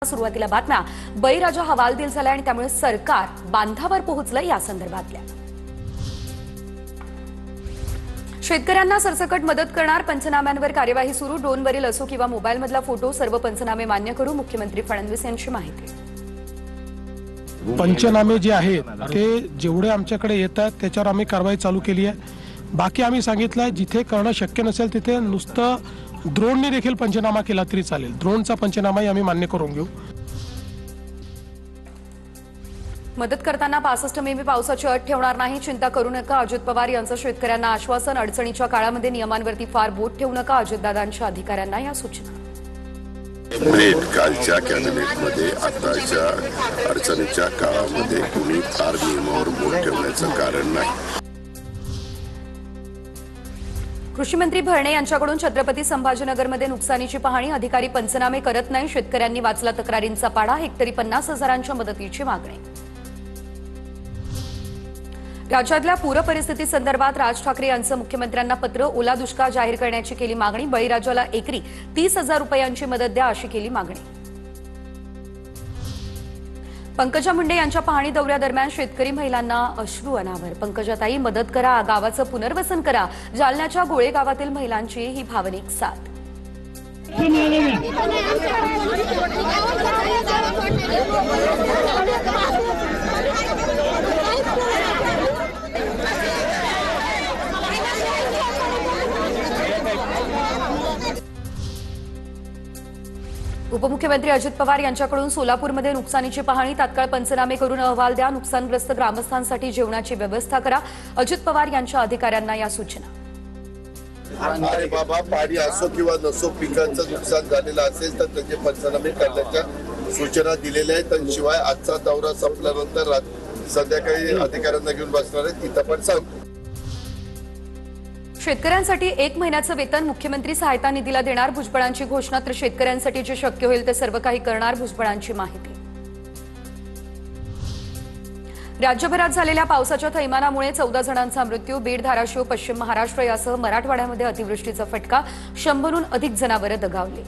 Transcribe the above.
सुरुवातीला बातम्या बळीराजा हवालदिल झाला आणि त्यामुळे सरकार बांधावर पोहोचलं या संदर्भातल्या शेतकऱ्यांना सरसकट मदत करणार पंचनाम्यांवर कार्यवाही सुरू ड्रोनवरील असो किंवा मोबाईलमधला फोटो सर्व पंचनामे मान्य करू मुख्यमंत्री फडणवीस यांची माहिती। पंचनामे जे आहेत ते जेवढे आमच्याकडे येतात त्याच्यावर आम्ही कारवाई चालू केली आहे। बाकी आम्ही सांगितलं जिथे करणं शक्य नसेल तिथे नुसतं ड्रोनने देखील पंचनामा केला तरी चालेल। ड्रोनचा पंचनामाही आम्ही मान्य करून घेऊ। मदत करताना 65 मिमी पावसाची अट ठेवणार नाही, चिंता करू नका अजित पवार यांचं शेतकऱ्यांना आश्वासन। अडचणीच्या काळामध्ये नियमांवरती फार बोट ठेवू नका अजितदादांच्या अधिकाऱ्यांना या सूचना। कालच्या कॅबिनेटमध्ये आताच्या अडचणीच्या काळामध्ये कुणी फार नियमावर बोट ठेवण्याचं कारण नाही। कृषी मंत्री भरणे यांच्याकडून छत्रपती संभाजीनगरमध्ये नुकसानीची पाहणी, अधिकारी पंचनामे करत नाही, शेतकऱ्यांनी वाचला तक्रारींचा पाढा, हेक्टरी 50,000च्या मदतीची मागणी। राज्यातल्या पूर परिस्थिती संदर्भात राज ठाकरे यांचं मुख्यमंत्र्यांना पत्र, ओला दुष्काळ जाहीर करण्याची केली मागणी, बळीराजाला एकरी 30,000 रुपयांची मदत द्या अशी केली मागणी। पंकजा मुंडे यांच्या पाहणी दौऱ्यादरम्यान शेतकरी महिलांना अश्रू अनावर, पंकजाताई मदत करा, गावाचं पुनर्वसन करा। जालन्याच्या गोळे गावातील महिलांची ही भावनिक साथ। उपमुख्यमंत्री अजित पवार यांच्याकडून सोलापूरमध्ये नुकसानीची पाहणी, तात्काळ पंचनामे करून अहवाल द्या, नुकसानग्रस्त ग्रामस्थांसाठी जेवणाची व्यवस्था करा। अजित पवार यांच्या अधिकाऱ्यांना या सूचना। अरे बाबा, पाणी असो किंवा नसो, पिकांचं नुकसान झालेलं असेल तर त्याचे पंचनामे करण्याच्या सूचना दिलेल्या आहेत। आणि शिवाय आजचा दौरा संपल्यानंतर संध्याकाळी अधिकाऱ्यांना घेऊन बसणार आहे, तिथं पण सांगतो। शेतकऱ्यांसाठी 1 महिन्याचं वेतन मुख्यमंत्री सहायता निधीला देणार, भुजबळांची घोषणा, तर शेतकऱ्यांसाठी जे शक्य होईल ते सर्व काही करणार, भुजबळांची माहिती। राज्यभरात झालेल्या पावसाच्या थैमानामुळे 14 जणांचा मृत्यू, बीड, धाराशिव, पश्चिम महाराष्ट्र यासह मराठवाड्यामध्ये अतिवृष्टीचा फटका, 100हून अधिक जनावरं दगावली।